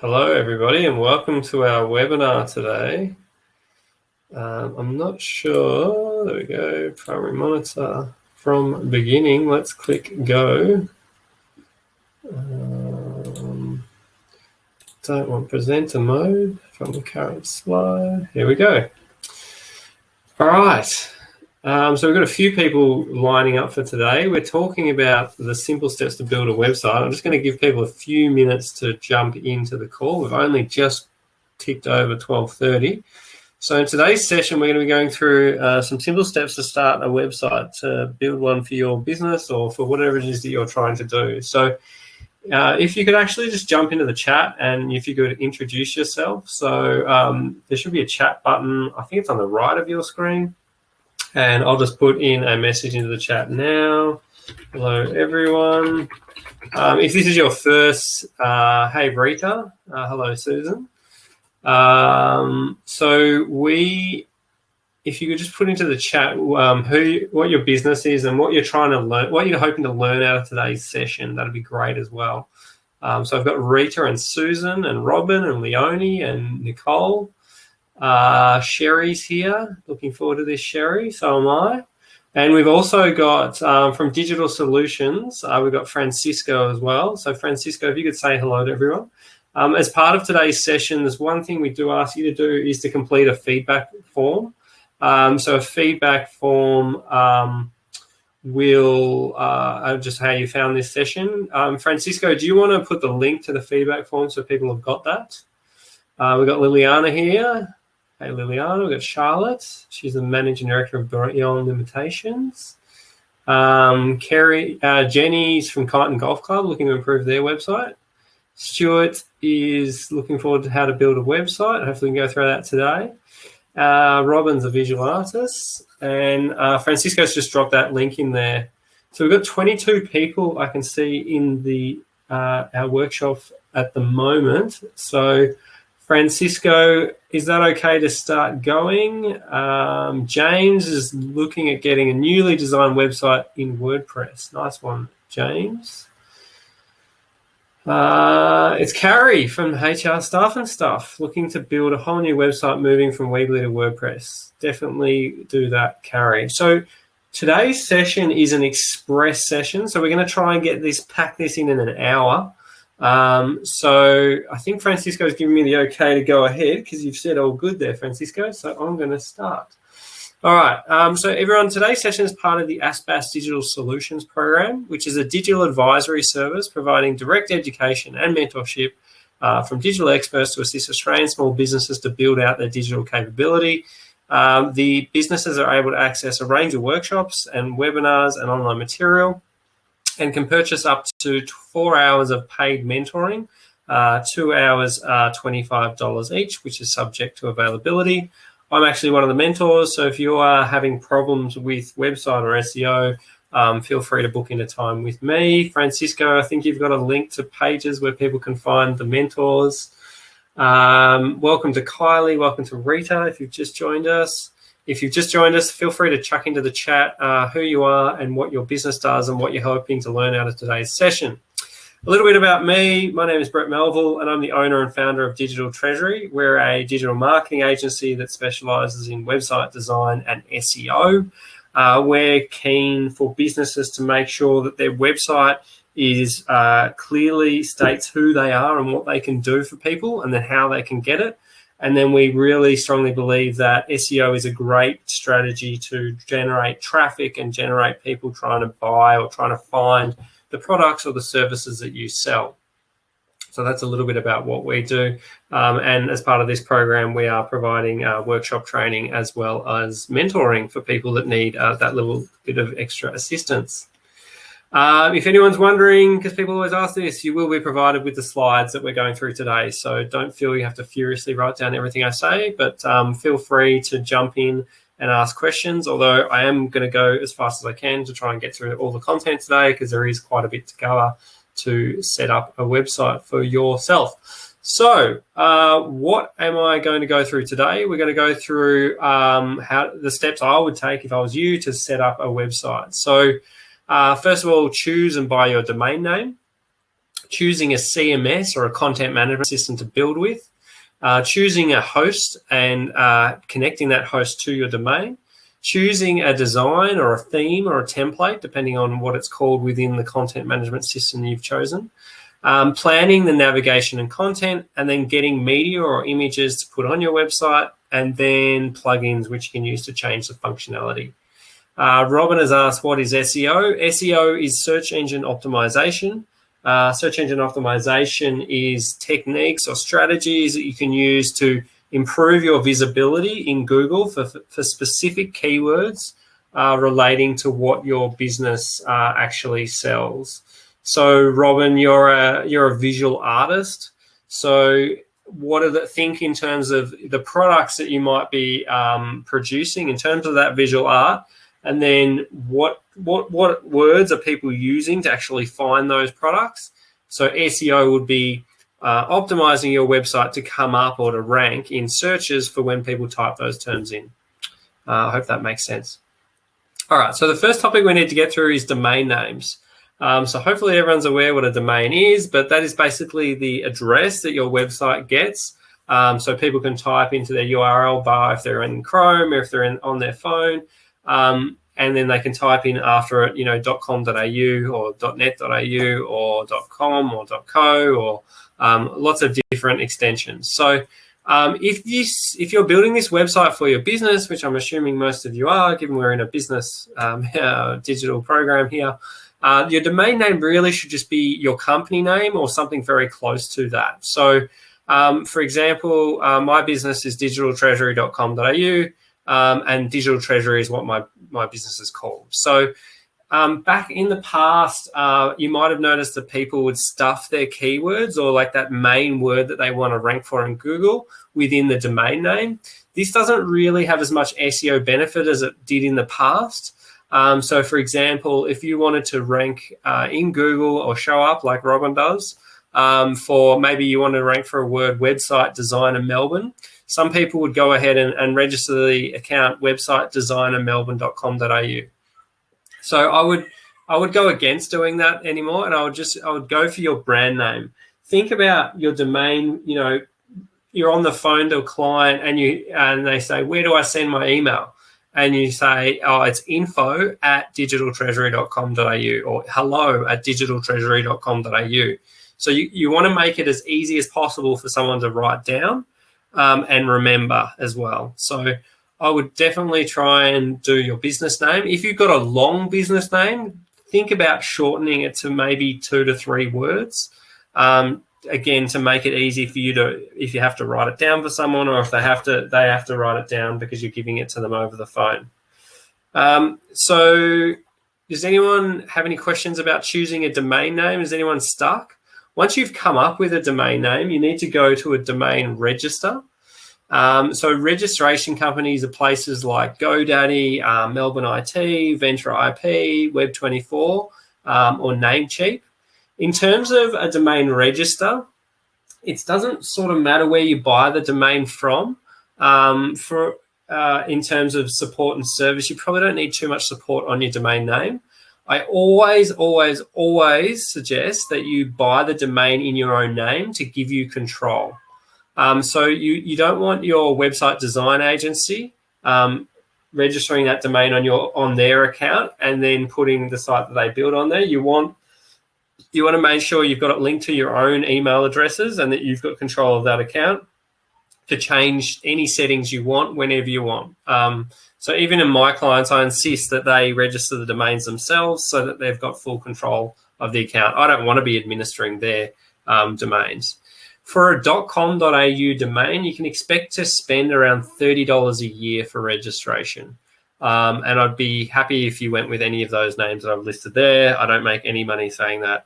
Hello, everybody, and welcome to our webinar today. I'm not sure. There we go. Primary monitor from beginning. Let's click go. Don't want presenter mode from the current slide. Here we go. All right. So we've got a few people lining up for today. We're talking about the simple steps to build a website. I'm just going to give people a few minutes to jump into the call. We've only just ticked over 12:30. So in today's session, we're going to be going through some simple steps to start a website, to build one for your business or for whatever it is that you're trying to do. So if you could actually just jump into the chat and if you could introduce yourself. So there should be a chat button. I think it's on the right of your screen. And I'll just put in a message into the chat now. Hello, everyone. If this is your first, hey, Rita. Hello, Susan. If you could just put into the chat what your business is and what you're trying to learn, what you're hoping to learn out of today's session, that'd be great as well. So I've got Rita and Susan and Robin and Leonie and Nicole. Sherry's here. Looking forward to this, Sherry. So am I. And we've also got from Digital Solutions, we've got Francisco as well. So Francisco, if you could say hello to everyone. As part of today's session, there's one thing we do ask you to do is to complete a feedback form. So a feedback form will just how you found this session. Francisco, do you want to put the link to the feedback form so people have got that? We've got Liliana here. Hey, Liliana. We've got Charlotte. She's the Managing Director of Beyond Limitations. Jenny's from Kyneton Golf Club, looking to improve their website. Stuart is looking forward to how to build a website. Hopefully we can go through that today. Robin's a visual artist. And Francisco's just dropped that link in there. So we've got 22 people I can see in the our workshop at the moment. So Francisco, is that okay to start going? James is looking at getting a newly designed website in WordPress. Nice one, James. It's Carrie from HR Staff and Stuff, looking to build a whole new website moving from Weebly to WordPress. Definitely do that, Carrie. So today's session is an express session. So we're going to try and pack this in an hour. So I think Francisco's giving me the okay to go ahead because you've said all good there, Francisco. So I'm going to start. All right. So everyone, today's session is part of the ASBAS Digital Solutions Program, which is a digital advisory service providing direct education and mentorship from digital experts to assist Australian small businesses to build out their digital capability. The businesses are able to access a range of workshops and webinars and online material, and can purchase up to 4 hours of paid mentoring. 2 hours are $25 each, which is subject to availability. I'm actually one of the mentors, so if you are having problems with website or SEO, feel free to book in a time with me. Francisco, I think you've got a link to pages where people can find the mentors. Welcome to Kylie, welcome to Rita if you've just joined us. If you've just joined us, feel free to chuck into the chat who you are and what your business does and what you're hoping to learn out of today's session. A little bit about me. My name is Brett Melville, and I'm the owner and founder of Digital Treasury. We're a digital marketing agency that specialises in website design and SEO. We're keen for businesses to make sure that their website is clearly states who they are and what they can do for people and then how they can get it. And then we really strongly believe that SEO is a great strategy to generate traffic and generate people trying to buy or trying to find the products or the services that you sell. So that's a little bit about what we do. And as part of this program, we are providing workshop training as well as mentoring for people that need that little bit of extra assistance. If anyone's wondering, because people always ask this, you will be provided with the slides that we're going through today. So don't feel you have to furiously write down everything I say, but feel free to jump in and ask questions, although I am going to go as fast as I can to try and get through all the content today because there is quite a bit to cover to set up a website for yourself. So what am I going to go through today? We're going to go through how the steps I would take if I was you to set up a website. So first of all, choose and buy your domain name. choosing a CMS or a content management system to build with, choosing a host and connecting that host to your domain, choosing a design or a theme or a template, depending on what it's called within the content management system you've chosen, planning the navigation and content, and then getting media or images to put on your website, and then plugins which you can use to change the functionality. Robin has asked, what is SEO? SEO is search engine optimization. Search engine optimization is techniques or strategies that you can use to improve your visibility in Google for specific keywords relating to what your business actually sells. So, Robin, you're a visual artist. So, think in terms of the products that you might be producing in terms of that visual art, and then what words are people using to actually find those products. So SEO would be optimizing your website to come up or to rank in searches for when people type those terms in. I hope that makes sense. All right, so the first topic we need to get through is domain names. So hopefully everyone's aware what a domain is, but that is basically the address that your website gets. So people can type into their URL bar if they're in Chrome or if they're on their phone, and then they can type in after it, .com.au or .net.au or .com or .co or lots of different extensions. So if you're building this website for your business, which I'm assuming most of you are, given we're in a business digital program here, your domain name really should just be your company name or something very close to that. So, for example, my business is digitaltreasury.com.au, and Digital Treasury is what my business is called. So, back in the past, you might have noticed that people would stuff their keywords or like that main word that they want to rank for in Google within the domain name. This doesn't really have as much SEO benefit as it did in the past. So, for example, if you wanted to rank in Google or show up like Robin does, for maybe you want to rank for a word website designer Melbourne, some people would go ahead and register the account website designer melbourne.com.au. So I would go against doing that anymore, and I would go for your brand name. Think about your domain. You're on the phone to a client and they say, where do I send my email? And you say, oh, it's info@digitaltreasury.com.au or hello@digitaltreasury.com.au. So you want to make it as easy as possible for someone to write down and remember as well. So I would definitely try and do your business name. If you've got a long business name, think about shortening it to maybe 2 to 3 words. Again, to make it easy for you if you have to write it down for someone, or if they have to write it down because you're giving it to them over the phone. So does anyone have any questions about choosing a domain name? Is anyone stuck? Once you've come up with a domain name, you need to go to a domain register. So registration companies are places like GoDaddy, Melbourne IT, Venture IP, Web24, or Namecheap. In terms of a domain register, it doesn't sort of matter where you buy the domain from. In terms of support and service, you probably don't need too much support on your domain name. I always suggest that you buy the domain in your own name to give you control. So you don't want your website design agency registering that domain on their account and then putting the site that they build on there. You want to make sure you've got it linked to your own email addresses and that you've got control of that account to change any settings you want whenever you want. So even in my clients, I insist that they register the domains themselves so that they've got full control of the account. I don't want to be administering their domains. For a .com.au domain, you can expect to spend around $30 a year for registration. And I'd be happy if you went with any of those names that I've listed there. I don't make any money saying that,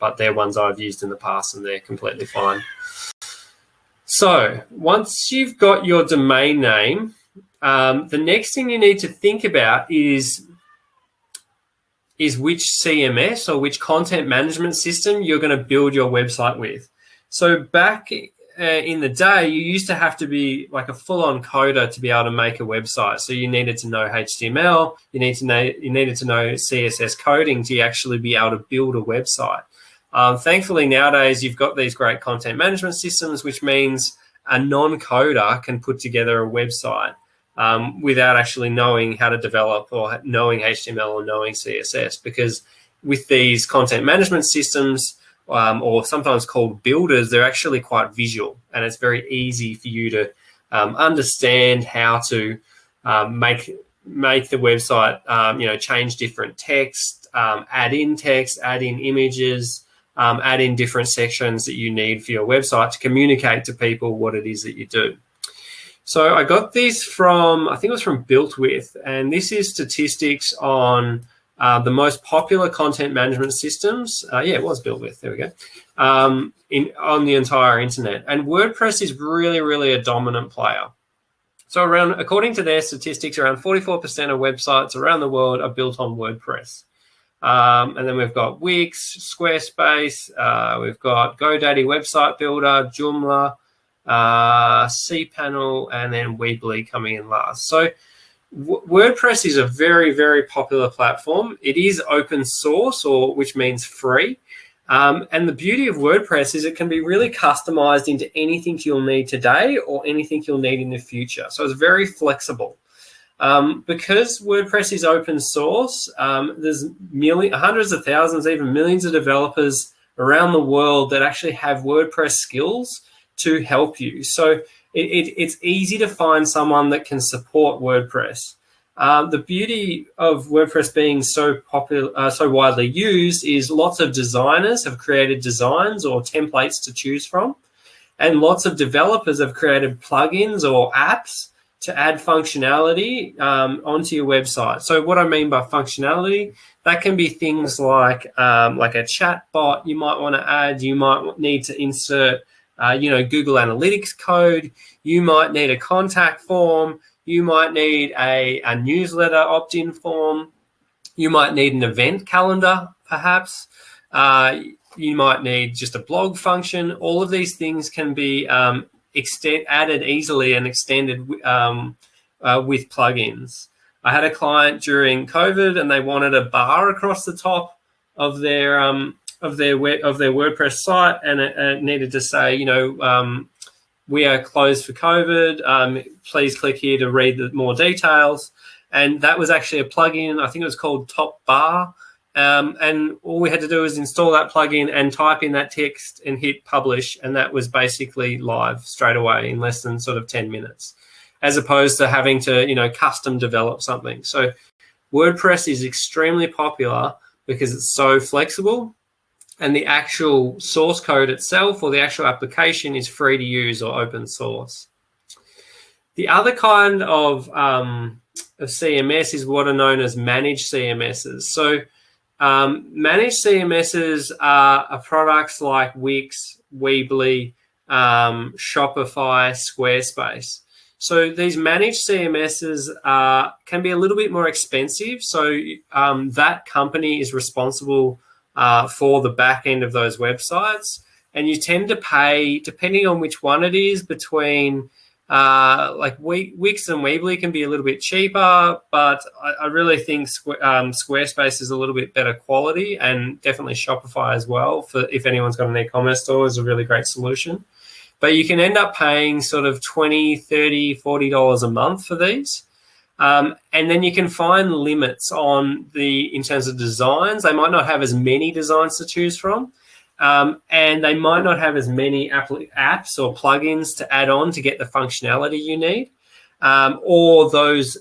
but they're ones I've used in the past and they're completely fine. So once you've got your domain name, the next thing you need to think about is which CMS or which content management system you're going to build your website with. So back in the day, you used to have to be like a full-on coder to be able to make a website. So you needed to know HTML, you needed to know CSS coding to actually be able to build a website. Thankfully, nowadays, you've got these great content management systems, which means a non-coder can put together a website without actually knowing how to develop or knowing HTML or knowing CSS, because with these content management systems, or sometimes called builders, they're actually quite visual, and it's very easy for you to understand how to make the website, change different text, add in images, add in different sections that you need for your website to communicate to people what it is that you do. So I got this from, I think it was from Built With, and this is statistics on the most popular content management systems. Yeah, it was Built With. There we go. On the entire internet, and WordPress is really, really a dominant player. So according to their statistics, around 44% of websites around the world are built on WordPress. And then we've got Wix, Squarespace, we've got GoDaddy Website Builder, Joomla, cPanel, and then Weebly coming in last. So WordPress is a very, very popular platform. It is open source, which means free. And the beauty of WordPress is it can be really customized into anything you'll need today or anything you'll need in the future. So it's very flexible. Because WordPress is open source, there's hundreds of thousands, even millions of developers around the world that actually have WordPress skills to help you. So it's easy to find someone that can support WordPress. The beauty of WordPress being so popular, so widely used, is lots of designers have created designs or templates to choose from, and lots of developers have created plugins or apps to add functionality onto your website. So what I mean by functionality, that can be things like a chat bot you might want to add. You might need to insert, Google Analytics code. You might need a contact form. You might need a newsletter opt-in form. You might need an event calendar, perhaps. You might need just a blog function. All of these things can be added easily and extended with plugins. I had a client during COVID, and they wanted a bar across the top of their WordPress site, and it needed to say, we are closed for COVID. Please click here to read more details. And that was actually a plugin. I think it was called Top Bar. And all we had to do was install that plugin and type in that text and hit publish. And that was basically live straight away in less than sort of 10 minutes, as opposed to having to, custom develop something. So WordPress is extremely popular because it's so flexible, and the actual source code itself or the actual application is free to use or open source. The other kind of CMS is what are known as managed CMSs. So managed CMSs are products like Wix, Weebly, Shopify, Squarespace. So these managed CMSs can be a little bit more expensive. So that company is responsible for the back end of those websites, and you tend to pay, depending on which one it is, between like Wix and Weebly can be a little bit cheaper, but I really think Squarespace is a little bit better quality, and definitely Shopify as well. For if anyone's got an e-commerce store, is a really great solution. But you can end up paying sort of $20, $30, $40 a month for these. And then you can find limits in terms of designs. They might not have as many designs to choose from, and they might not have as many apps or plugins to add on to get the functionality you need, or those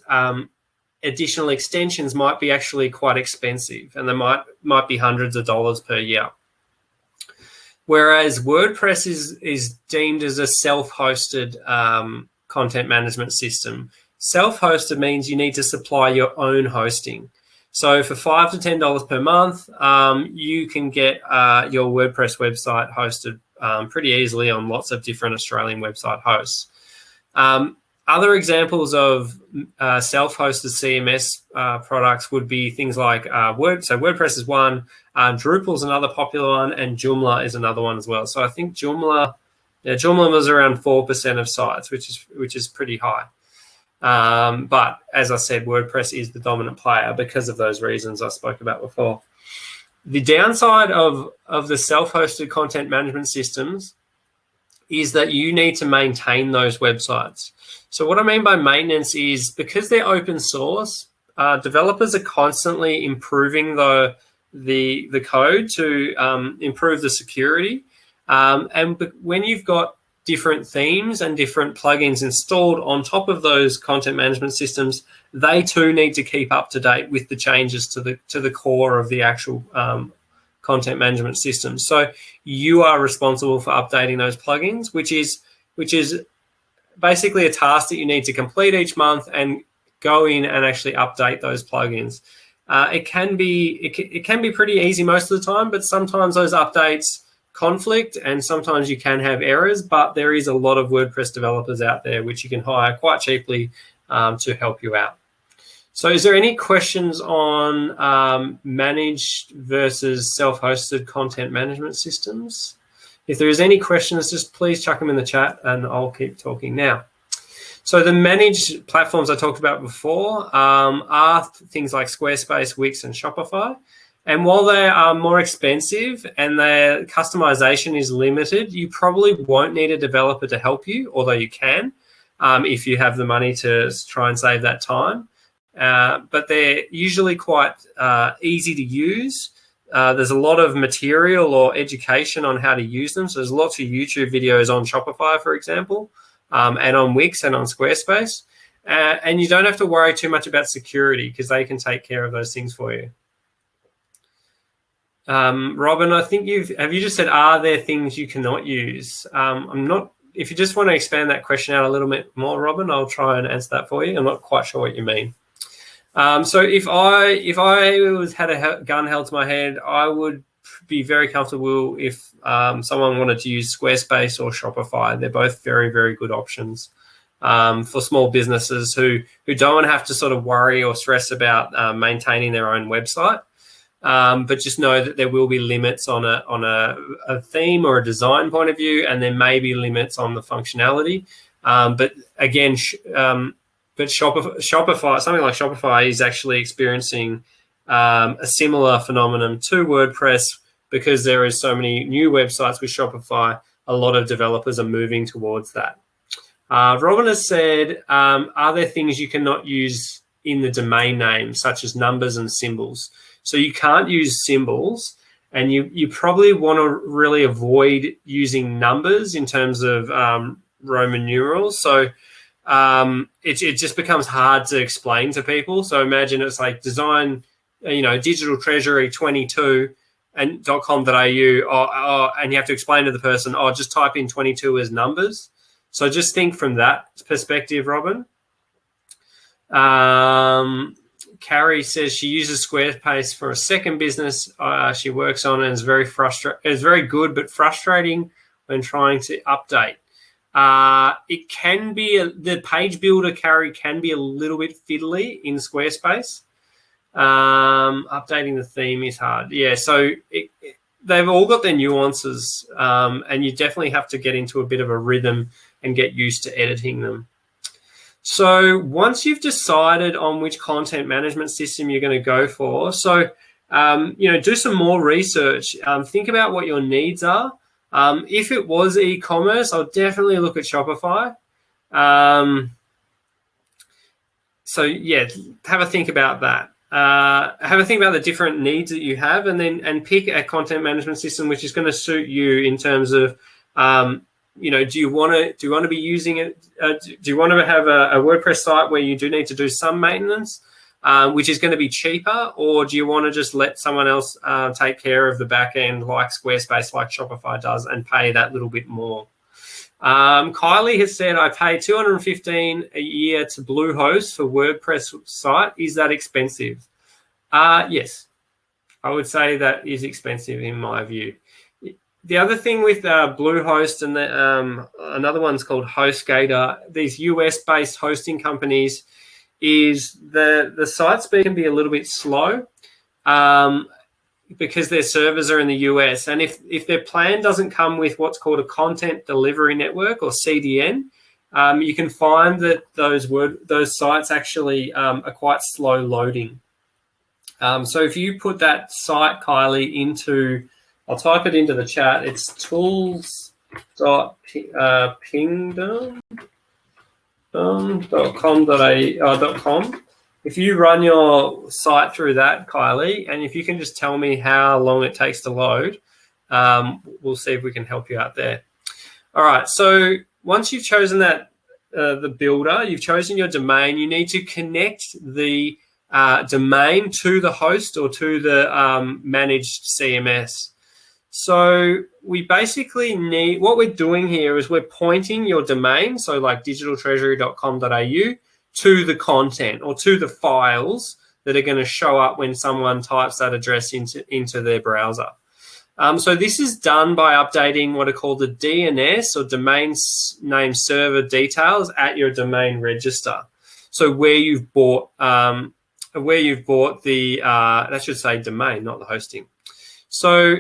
additional extensions might be actually quite expensive, and they might be hundreds of dollars per year. Whereas WordPress is deemed as a self-hosted content management system. Self-hosted means you need to supply your own hosting. So for $5 to $10 per month, you can get your WordPress website hosted pretty easily on lots of different Australian website hosts. Other examples of self-hosted CMS products would be things like WordPress is one, Drupal is another popular one, and Joomla is another one as well. So I think Joomla was around 4% of sites, which is pretty high. But as I said, WordPress is the dominant player because of those reasons I spoke about before. The downside of the self-hosted content management systems is that you need to maintain those websites. So what I mean by maintenance is, because they're open source, developers are constantly improving the code to improve the security. And when you've got different themes and different plugins installed on top of those content management systems, they too need to keep up to date with the changes to the core of the actual content management system. So you are responsible for updating those plugins, which is basically a task that you need to complete each month and go in and actually update those plugins. It can be pretty easy most of the time, but sometimes those updates conflict and sometimes you can have errors, but there is a lot of WordPress developers out there which you can hire quite cheaply to help you out. So is there any questions on managed versus self-hosted content management systems? If there is any questions, just please chuck them in the chat and I'll keep talking now. So the managed platforms I talked about before are things like Squarespace, Wix, and Shopify. And while they are more expensive and their customization is limited, you probably won't need a developer to help you, although you can if you have the money to try and save that time. But they're usually quite easy to use. There's a lot of material or education on how to use them. So there's lots of YouTube videos on Shopify, for example, and on Wix and on Squarespace. And you don't have to worry too much about security because they can take care of those things for you. Robin, I think you just said, are there things you cannot use? I'm not. If you just want to expand that question out a little bit more, Robin, I'll try and answer that for you. I'm not quite sure what you mean. So if I had a gun held to my head, I would be very comfortable if someone wanted to use Squarespace or Shopify. They're both very, very good options for small businesses who don't have to sort of worry or stress about maintaining their own website. But just know that there will be limits on a theme or a design point of view, and there may be limits on the functionality. But again, but Shopify, something like Shopify, is actually experiencing a similar phenomenon to WordPress because there is so many new websites with Shopify. A lot of developers are moving towards that. Robin has said, are there things you cannot use in the domain name, such as numbers and symbols? So you can't use symbols, and you probably want to really avoid using numbers in terms of Roman numerals. So it just becomes hard to explain to people. So imagine it's like design, digital treasury 22 and .com.au, and you have to explain to the person, just type in 22 as numbers. So just think from that perspective, Robin. Carrie says she uses Squarespace for a second business she works on, and is very good but frustrating when trying to update. It can be the page builder, Carrie, can be a little bit fiddly in Squarespace. Updating the theme is hard. Yeah, so they've all got their nuances, and you definitely have to get into a bit of a rhythm and get used to editing them. So once you've decided on which content management system you're going to go for, so do some more research. Think about what your needs are. If it was e-commerce, I'll definitely look at Shopify. So yeah, have a think about that. Have a think about the different needs that you have, and pick a content management system which is going to suit you in terms of, do you want to be using it? Do you want to have a WordPress site where you do need to do some maintenance, which is going to be cheaper, or do you want to just let someone else take care of the back end like Squarespace, like Shopify does, and pay that little bit more? Kylie has said, I pay $215 a year to Bluehost for WordPress site. Is that expensive? Yes, I would say that is expensive in my view. The other thing with Bluehost and another one's called HostGator, these US-based hosting companies, is the site speed can be a little bit slow because their servers are in the US. And if their plan doesn't come with what's called a content delivery network, or CDN, you can find that those sites actually are quite slow loading. So if you put that site, Kylie, into, I'll type it into the chat. It's tools.pingdom.com. If you run your site through that, Kylie, and if you can just tell me how long it takes to load, we'll see if we can help you out there. All right, so once you've chosen that, the builder, you've chosen your domain, you need to connect the domain to the host or to the managed CMS. So we basically need, what we're doing here is we're pointing your domain, so like digitaltreasury.com.au, to the content or to the files that are going to show up when someone types that address into their browser. So this is done by updating what are called the DNS or domain name server details at your domain register. So where you've bought the, that should say domain, not the hosting. So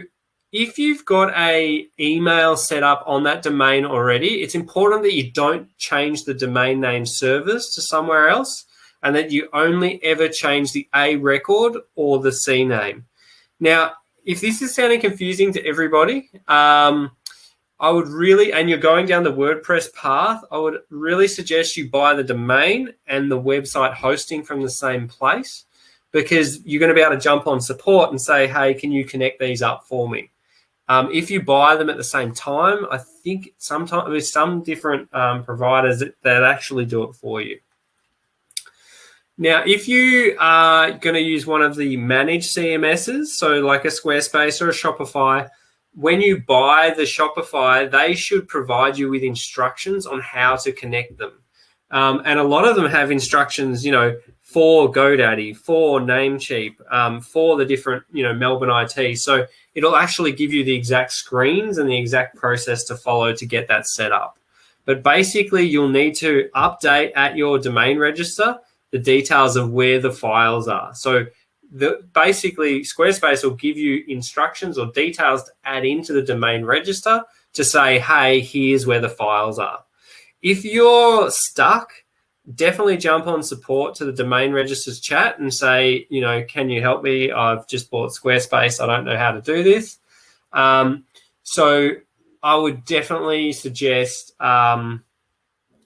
if you've got a email set up on that domain already, it's important that you don't change the domain name servers to somewhere else, and that you only ever change the A record or the C name. Now, if this is sounding confusing to everybody, I would really, and you're going down the WordPress path, I would really suggest you buy the domain and the website hosting from the same place, because you're going to be able to jump on support and say, hey, can you connect these up for me? If you buy them at the same time, I think sometimes with some different providers that actually do it for you. Now, if you are going to use one of the managed CMSs, so like a Squarespace or a Shopify, when you buy the Shopify, they should provide you with instructions on how to connect them. And a lot of them have instructions, you know, for GoDaddy, for Namecheap, for the different, you know, Melbourne IT. So it'll actually give you the exact screens and the exact process to follow to get that set up. But basically, you'll need to update at your domain register the details of where the files are. So basically, Squarespace will give you instructions or details to add into the domain register to say, hey, here's where the files are. If you're stuck, definitely jump on support to the domain registers chat and say, you know, can you help me? I've just bought Squarespace. I don't know how to do this. So I would definitely suggest going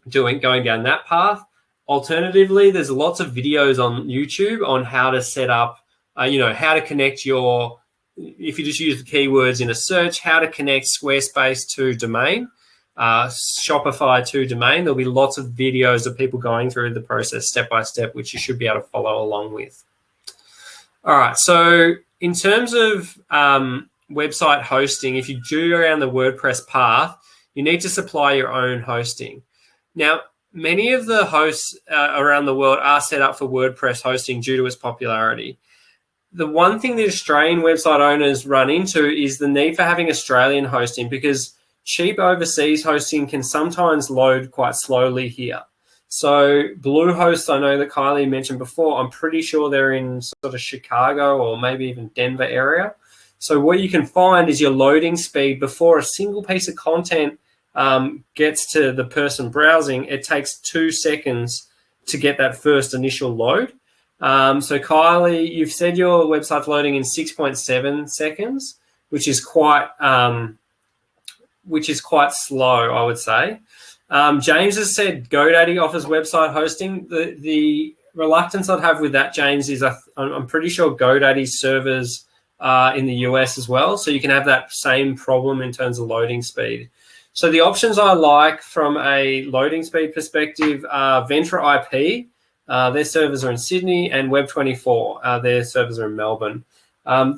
down that path. Alternatively, there's lots of videos on YouTube on how to set up, you know, how to connect your, if you just use the keywords in a search, how to connect Squarespace to domain, Shopify to domain. There'll be lots of videos of people going through the process step by step, which you should be able to follow along with. All right, so in terms of website hosting, if you do go down the WordPress path, you need to supply your own hosting. Now, many of the hosts around the world are set up for WordPress hosting due to its popularity. The one thing that Australian website owners run into is the need for having Australian hosting, because cheap overseas hosting can sometimes load quite slowly here. So Bluehost, I know that Kylie mentioned before, I'm pretty sure they're in sort of Chicago or maybe even Denver area. So what you can find is your loading speed before a single piece of content gets to the person browsing, it takes 2 seconds to get that first initial load. So Kylie, you've said your website's loading in 6.7 seconds, which is quite slow, I would say. James has said GoDaddy offers website hosting. The reluctance I'd have with that, James, is I'm pretty sure GoDaddy's servers are in the US as well, so you can have that same problem in terms of loading speed. So the options I like from a loading speed perspective are Ventra IP. Their servers are in Sydney, and Web24. Their servers are in Melbourne.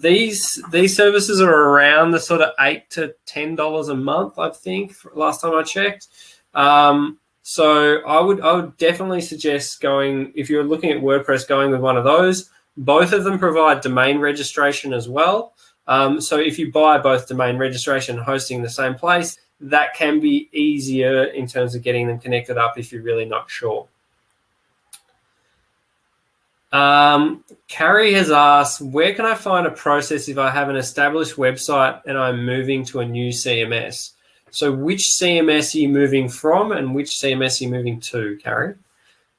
These services are around the sort of $8 to $10 a month, I think, last time I checked. So I would definitely suggest going, if you're looking at WordPress, going with one of those. Both of them provide domain registration as well. So if you buy both domain registration and hosting in the same place, that can be easier in terms of getting them connected up if you're really not sure. Carrie has asked, where can I find a process if I have an established website and I'm moving to a new CMS? So which CMS are you moving from and which CMS are you moving to, Carrie?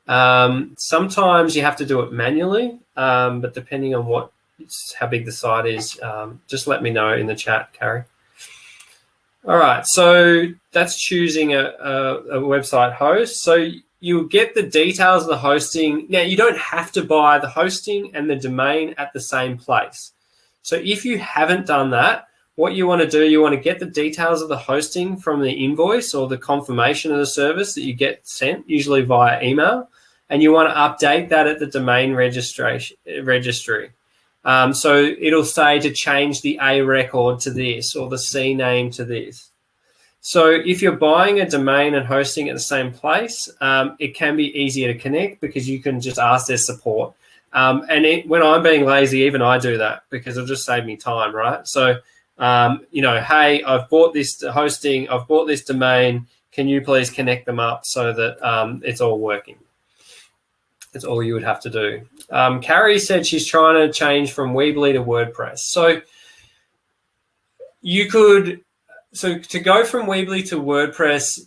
Sometimes you have to do it manually. but depending on how big the site is, just let me know in the chat, Carrie. All right, so that's choosing a website host. So you'll get the details of the hosting. Now, you don't have to buy the hosting and the domain at the same place. So if you haven't done that, what you want to do, you want to get the details of the hosting from the invoice or the confirmation of the service that you get sent, usually via email, and you want to update that at the domain registry. So it'll say to change the A record to this or the C name to this. So if you're buying a domain and hosting at the same place, it can be easier to connect because you can just ask their support. When I'm being lazy, even I do that because it'll just save me time, right? So, hey, I've bought this hosting, I've bought this domain. Can you please connect them up so that it's all working? That's all you would have to do. Carrie said she's trying to change from Weebly to WordPress. So to go from Weebly to WordPress,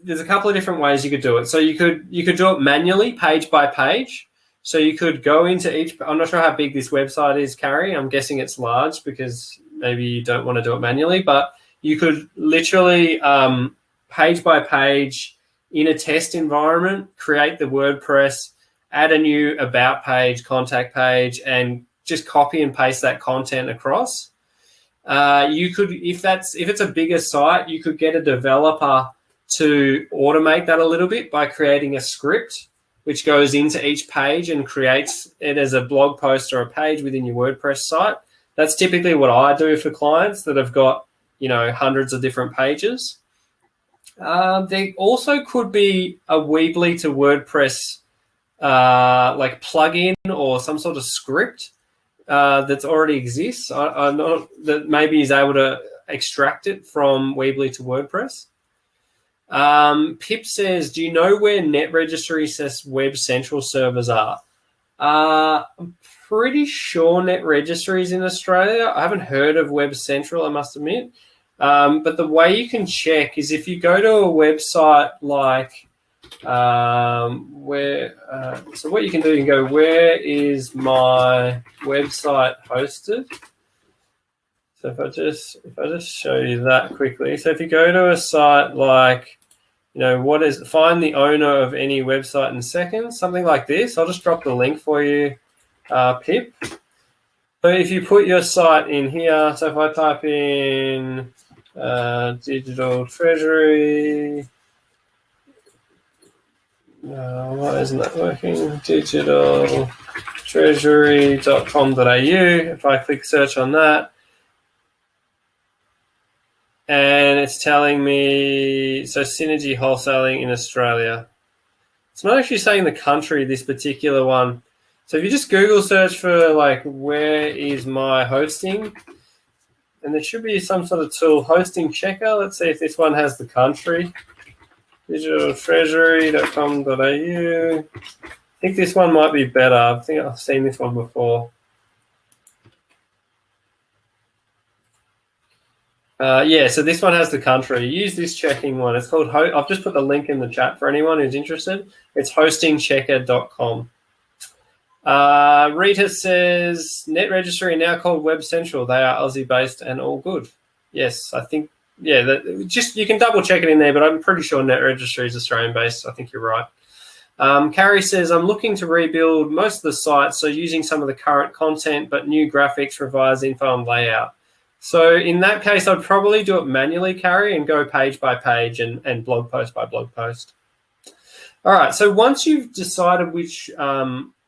there's a couple of different ways you could do it. So you could do it manually, page by page. So you could go into each. I'm not sure how big this website is, Carrie. I'm guessing it's large because maybe you don't want to do it manually. But you could literally page by page in a test environment, create the WordPress, add a new about page, contact page, and just copy and paste that content across. You could, if it's a bigger site, you could get a developer to automate that a little bit by creating a script which goes into each page and creates it as a blog post or a page within your WordPress site. That's typically what I do for clients that have got, hundreds of different pages. There also could be a Weebly to WordPress like plugin or some sort of script that already exists. I know that maybe is able to extract it from Weebly to WordPress. Pip says, do you know where NetRegistry says Web Central servers are? I'm pretty sure NetRegistry is in Australia. I haven't heard of Web Central, I must admit. But the way you can check is if you go to a website like so what you can do, you can go, where is my website hosted? So if I just show you that quickly. So if you go to a site like, find the owner of any website in seconds, something like this. I'll just drop the link for you, Pip. So if you put your site in here, so if I type in digital treasury, why isn't that working? digitaltreasury.com.au. If I click search on that, and it's telling me, so Synergy Wholesaling in Australia. It's not actually saying the country, this particular one. So if you just Google search for where is my hosting, and there should be some sort of tool, hosting checker. Let's see if this one has the country. digitaltreasury.com.au. I think this one might be better. I think I've seen this one before. So this one has the country. Use this checking one. It's called, I've just put the link in the chat for anyone who's interested. It's hostingchecker.com. Rita says, NetRegistry now called Web Central. They are Aussie-based and all good. Yes, I think, you can double check it in there, but I'm pretty sure NetRegistry is Australian-based. I think you're right. Carrie says, I'm looking to rebuild most of the site, so using some of the current content, but new graphics, revised info and layout. So in that case, I'd probably do it manually, Carrie, and go page by page and blog post by blog post. All right, so once you've decided which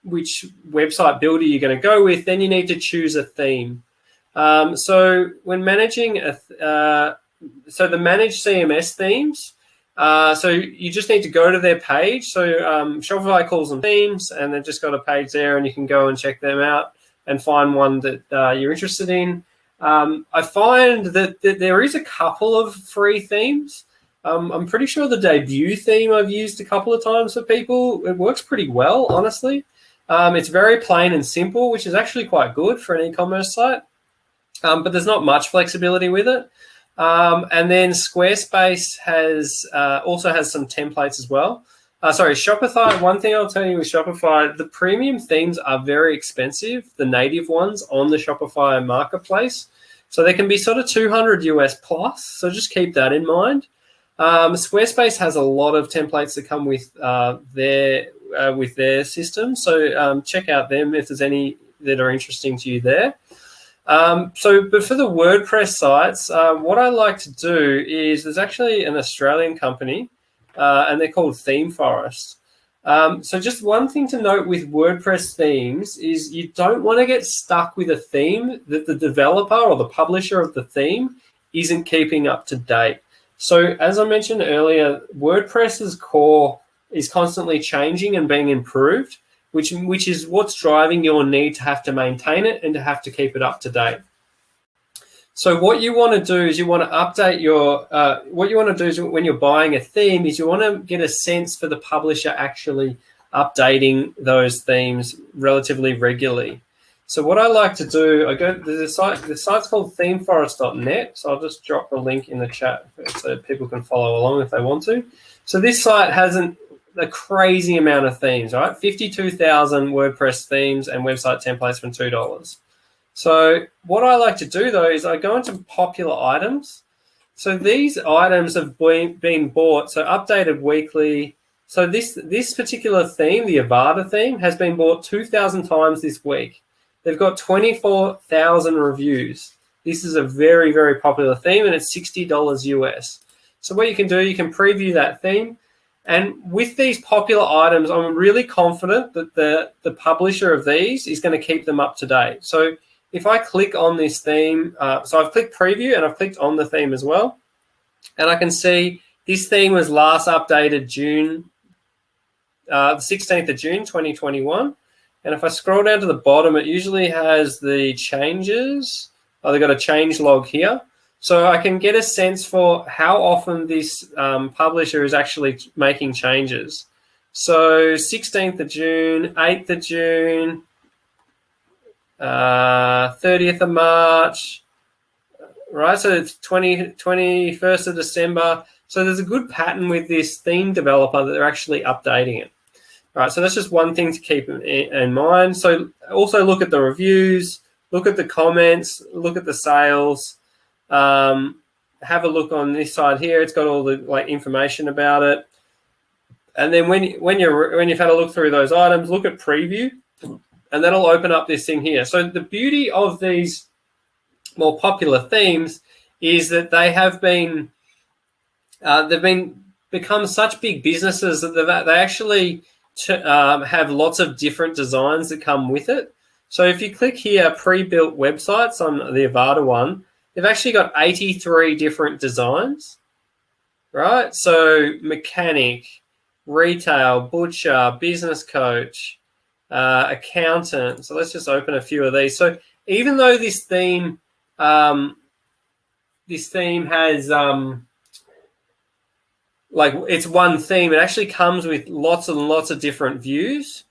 website builder you're going to go with, then you need to choose a theme. So when managing the managed CMS themes, so you just need to go to their page. So Shopify calls them themes, and they've just got a page there, and you can go and check them out and find one that you're interested in. I find that there is a couple of free themes. I'm pretty sure the debut theme I've used a couple of times for people. It works pretty well, honestly. It's very plain and simple, which is actually quite good for an e-commerce site. But there's not much flexibility with it. And then Squarespace also has some templates as well. Shopify, one thing I'll tell you with Shopify, the premium themes are very expensive, the native ones on the Shopify marketplace. So they can be sort of 200 US plus. So just keep that in mind. Squarespace has a lot of templates that come with their system. So check out them if there's any that are interesting to you there. But for the WordPress sites, what I like to do is there's actually an Australian company, and they're called Theme Forest. So just one thing to note with WordPress themes is you don't want to get stuck with a theme that the developer or the publisher of the theme isn't keeping up to date. So as I mentioned earlier, WordPress's core is constantly changing and being improved, which is what's driving your need to have to maintain it and to have to keep it up to date. So what you want to do is you want to update your, what you want to do is when you're buying a theme is you want to get a sense for the publisher actually updating those themes relatively regularly. So what I like to do, I go to the site's called themeforest.net. So I'll just drop the link in the chat so people can follow along if they want to. So this site has a crazy amount of themes, right? 52,000 WordPress themes and website templates for $2. So what I like to do though is I go into popular items. So these items have been bought, so updated weekly. So this particular theme, the Avada theme, has been bought 2,000 times this week. They've got 24,000 reviews. This is a very, very popular theme and it's $60 US. So what you can do, you can preview that theme. And with these popular items, I'm really confident that the publisher of these is going to keep them up to date. So if I click on this theme, so I've clicked preview and I've clicked on the theme as well. And I can see this theme was last updated June, the 16th of June, 2021. And if I scroll down to the bottom, it usually has the changes. Oh, they've got a change log here. So I can get a sense for how often this publisher is actually making changes. So 16th of June, 8th of June, 30th of March, right? So it's 21st of December. So there's a good pattern with this theme developer that they're actually updating it. All right, so that's just one thing to keep in mind. So also look at the reviews, look at the comments, look at the sales. Have a look on this side here. It's got all the information about it. And then when you've had a look through those items, look at preview, and that'll open up this thing here. So the beauty of these more popular themes is that they have been become such big businesses that they actually have lots of different designs that come with it. So if you click here, pre-built websites on the Avada one, they've actually got 83 different designs, right? So mechanic, retail, butcher, business coach, accountant. So let's just open a few of these. So even though this theme has it's one theme, it actually comes with lots and lots of different views.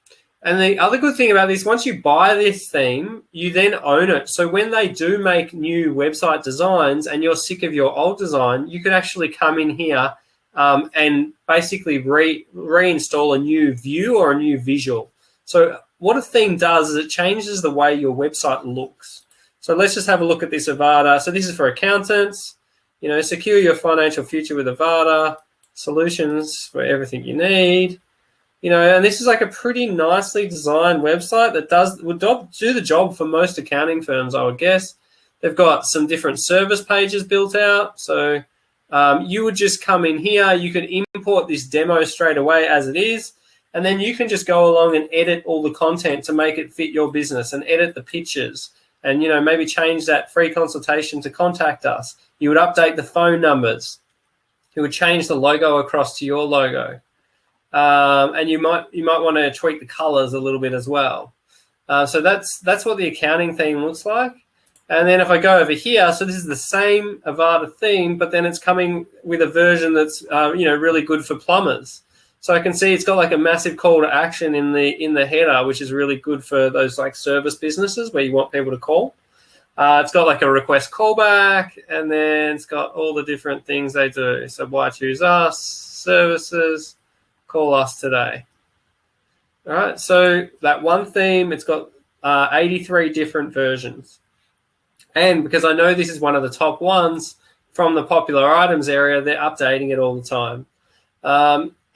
And the other good thing about this, once you buy this theme, you then own it. So when they do make new website designs and you're sick of your old design, you can actually come in here and basically reinstall a new view or a new visual. So what a theme does is it changes the way your website looks. So let's just have a look at this Avada. So this is for accountants, secure your financial future with Avada, solutions for everything you need. And this is like a pretty nicely designed website that would do the job for most accounting firms, I would guess. They've got some different service pages built out. So you would just come in here. You can import this demo straight away as it is. And then you can just go along and edit all the content to make it fit your business and edit the pictures and, maybe change that free consultation to contact us. You would update the phone numbers. You would change the logo across to your logo. And you might want to tweak the colors a little bit as well. So that's what the accounting theme looks like. And then if I go over here, so this is the same Avada theme, but then it's coming with a version that's really good for plumbers. So I can see it's got like a massive call to action in the header, which is really good for those like service businesses where you want people to call. It's got like a request callback, and then it's got all the different things they do. So why choose us, services, call us today. All right, so that one theme, it's got 83 different versions. And because I know this is one of the top ones from the popular items area, they're updating it all the time.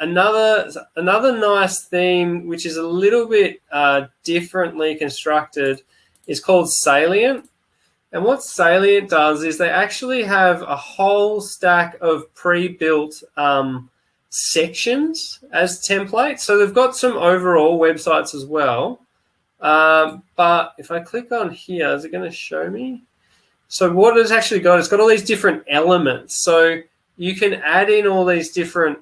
Another nice theme, which is a little bit differently constructed, is called Salient. And what Salient does is they actually have a whole stack of pre-built sections as templates. So they've got some overall websites as well. But if I click on here, is it going to show me? So what it's actually got, it's got all these different elements. So you can add in all these different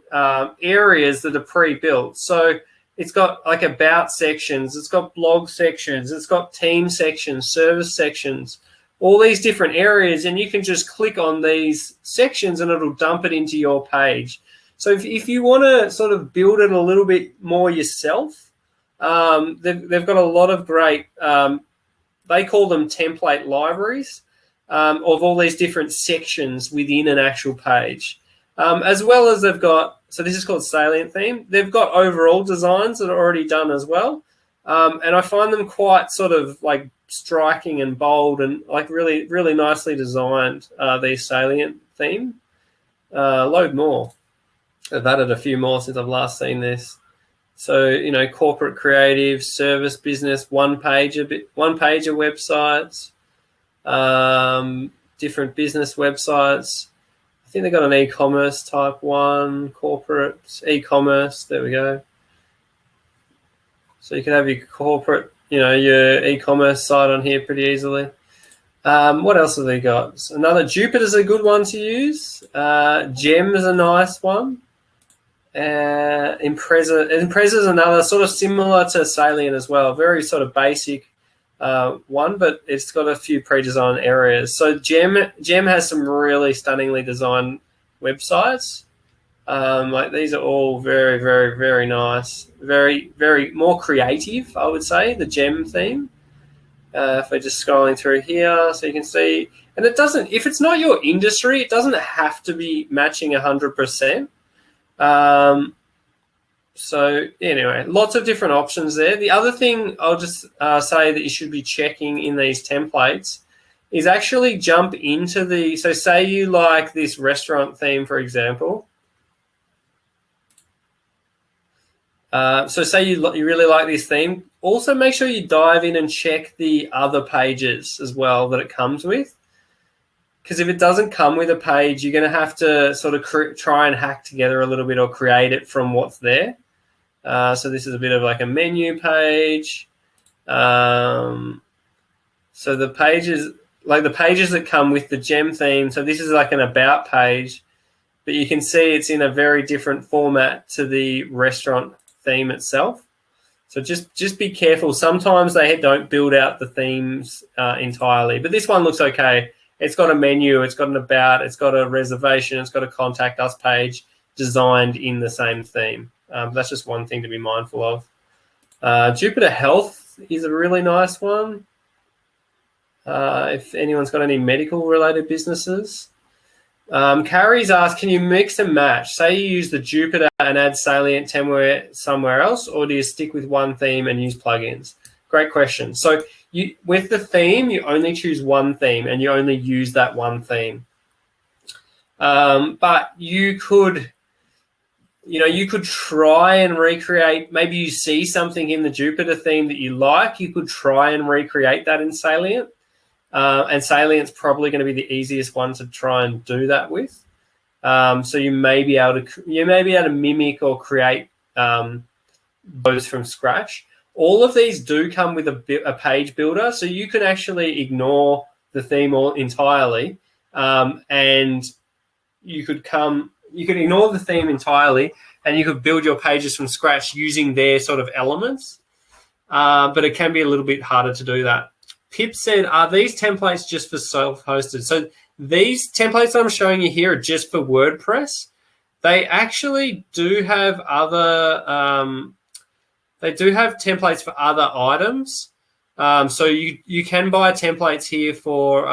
areas that are pre-built. So it's got like about sections, it's got blog sections, it's got team sections, service sections, all these different areas, and you can just click on these sections and it'll dump it into your page. So if you want to sort of build it a little bit more yourself, they've got a lot of great, they call them template libraries, of all these different sections within an actual page. As well as they've got, so this is called Salient Theme, they've got overall designs that are already done as well. And I find them quite sort of like striking and bold and like really, really nicely designed, these Salient Theme. Load more. I've added a few more since I've last seen this. So, you know, corporate creative, service, business, one page of websites, different business websites. I think they've got an e-commerce type one, corporate e-commerce. There we go. So you can have your corporate, you know, your e-commerce site on here pretty easily. What else have they got? So another Jupyter's a good one to use. Gem is a nice one. Impreza's another sort of similar to Salient as well. Very sort of basic one, but it's got a few pre-designed areas. So Gem has some really stunningly designed websites. Like these are all very, very, very nice. Very, very more creative, I would say, the Gem theme. If we're just scrolling through here, so you can see, and it doesn't, if it's not your industry, it doesn't have to be matching 100%. So anyway, lots of different options there. The other thing I'll just say that you should be checking in these templates is actually jump into the, so say you like this restaurant theme, for example. So say you really like this theme. Also make sure you dive in and check the other pages as well that it comes with. Because if it doesn't come with a page, you're going to have to sort of try and hack together a little bit or create it from what's there. So this is a bit of like a menu page. So the pages, like the pages that come with the Gem theme, so this is like an about page, but you can see it's in a very different format to the restaurant theme itself. So just be careful. Sometimes they don't build out the themes entirely, but this one looks okay. It's got a menu, it's got an about, it's got a reservation, it's got a contact us page designed in the same theme. That's just one thing to be mindful of. Jupyter Health is a really nice one. If anyone's got any medical related businesses. Carrie's asked, can you mix and match? Say you use the Jupyter and add Salient somewhere else, or do you stick with one theme and use plugins? Great question. So with the theme, you only choose one theme and you only use that one theme. But you could, you could try and recreate, maybe you see something in the Jupyter theme that you like, you could try and recreate that in Salient. And Salient's probably going to be the easiest one to try and do that with. So you may be able to mimic or create those from scratch. All of these do come with a page builder, so you can actually ignore the theme entirely, and you could ignore the theme entirely, and you could build your pages from scratch using their sort of elements. But it can be a little bit harder to do that. Pip said, are these templates just for self-hosted? So these templates I'm showing you here are just for WordPress. They actually do have other they do have templates for other items. So you can buy templates here for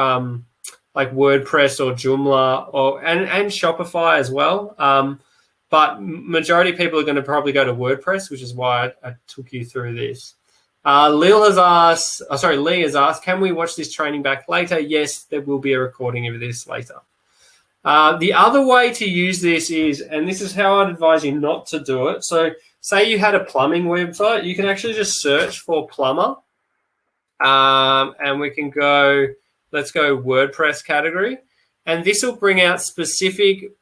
like WordPress or Joomla and Shopify as well. but majority of people are going to probably go to WordPress, which is why I took you through this. Lee has asked, can we watch this training back later? Yes, there will be a recording of this later. The other way to use this is, and this is how I'd advise you not to do it. So say you had a plumbing website, you can actually just search for plumber. And we can go, let's go WordPress category. And this will bring out specific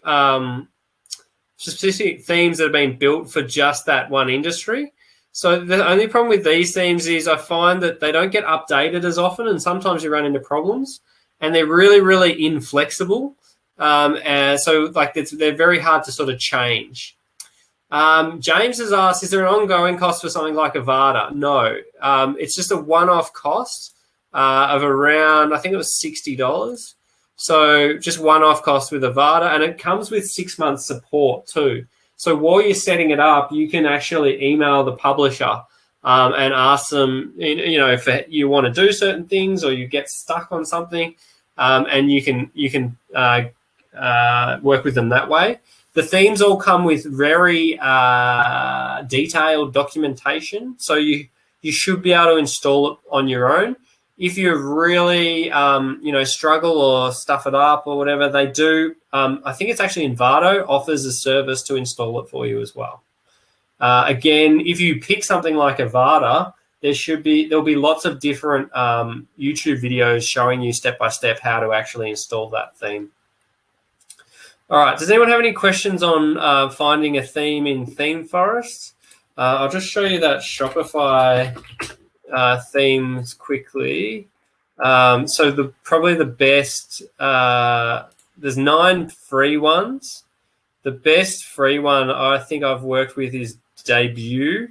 themes that have been built for just that one industry. So the only problem with these themes is I find that they don't get updated as often, and sometimes you run into problems, and they're really, really inflexible. And so like they're very hard to sort of change. James has asked, is there an ongoing cost for something like Avada? No, it's just a one-off cost of around, I think it was $60. So just one-off cost with Avada, and it comes with 6 months support too. So while you're setting it up, you can actually email the publisher and ask them, if you want to do certain things or you get stuck on something, and you can work with them that way. The themes all come with very detailed documentation, so you should be able to install it on your own. If you really, struggle or stuff it up or whatever, they do. I think it's actually Envato offers a service to install it for you as well. Again, if you pick something like Avada, there'll be lots of different YouTube videos showing you step by step how to actually install that theme. All right. Does anyone have any questions on finding a theme in Theme Forest? I'll just show you that Shopify themes quickly. So probably the best, there's 9 free ones. The best free one I think I've worked with is Debut.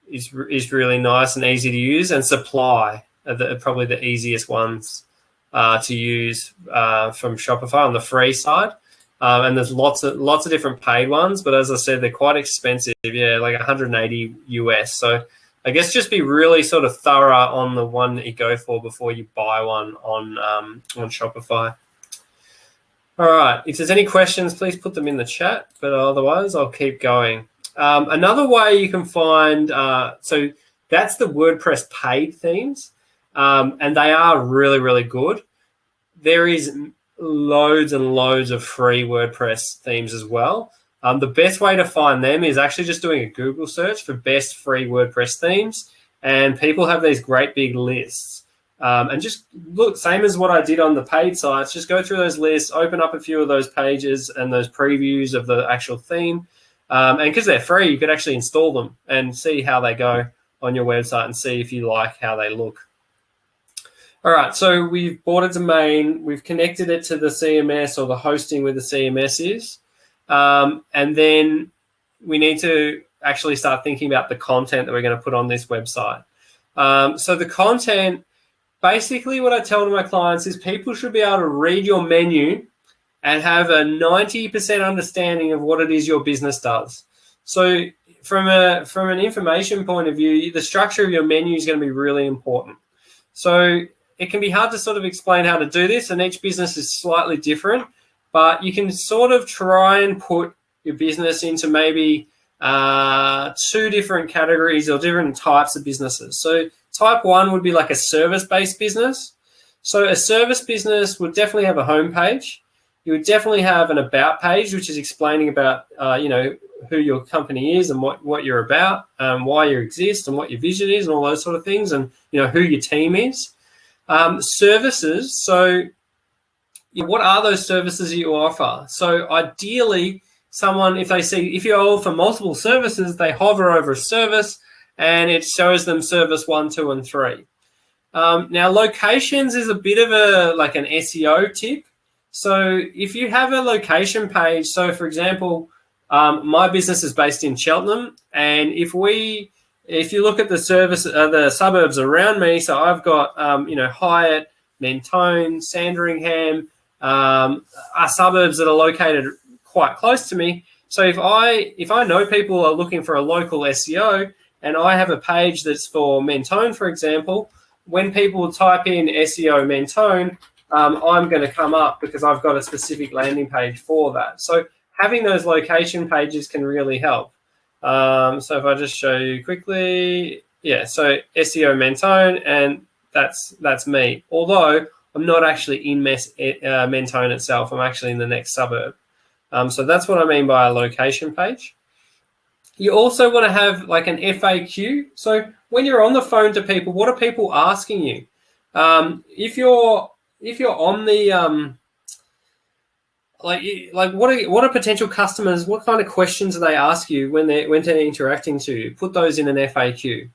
Is really nice and easy to use, and Supply are probably the easiest ones to use from Shopify on the free side. And there's lots of different paid ones, but as I said, they're quite expensive. Yeah, like $180 US. So I guess just be really sort of thorough on the one that you go for before you buy one on Shopify. All right. If there's any questions, please put them in the chat, but otherwise I'll keep going. Another way you can find, so that's the WordPress paid themes, and they are really, really good. There is loads and loads of free WordPress themes as well. The best way to find them is actually just doing a Google search for best free WordPress themes, and people have these great big lists. And just look, same as what I did on the paid sites, just go through those lists, open up a few of those pages and those previews of the actual theme. And because they're free, you could actually install them and see how they go on your website and see if you like how they look. All right, so we've bought a domain, we've connected it to the CMS or the hosting where the CMS is, and then we need to actually start thinking about the content that we're going to put on this website. So the content, basically what I tell to my clients is people should be able to read your menu and have a 90% understanding of what it is your business does. So from an information point of view, the structure of your menu is going to be really important. So it can be hard to sort of explain how to do this, and each business is slightly different, but you can sort of try and put your business into maybe 2 different categories or different types of businesses. So type 1 would be like a service-based business. So a service business would definitely have a homepage. You would definitely have an about page, which is explaining about, who your company is and what you're about, why you exist and what your vision is and all those sort of things, and, who your team is. Services, so what are those services you offer? So ideally, if you offer multiple services, they hover over a service and it shows them service 1, 2, and 3. Now, locations is a bit of an SEO tip. So if you have a location page, so for example, my business is based in Cheltenham, and if you look at the suburbs around me, so I've got, Hyatt, Mentone, Sandringham, are suburbs that are located quite close to me. So if I know people are looking for a local SEO and I have a page that's for Mentone, for example, when people type in SEO Mentone, I'm going to come up because I've got a specific landing page for that. So having those location pages can really help. So if I just show you quickly, yeah, so SEO Mentone, and that's me. Although I'm not actually in Mentone itself, I'm actually in the next suburb. So that's what I mean by a location page. You also want to have like an FAQ. So when you're on the phone to people, what are people asking you? If you're on the like what are potential customers? What kind of questions do they ask you when they're interacting to you? Put those in an FAQ.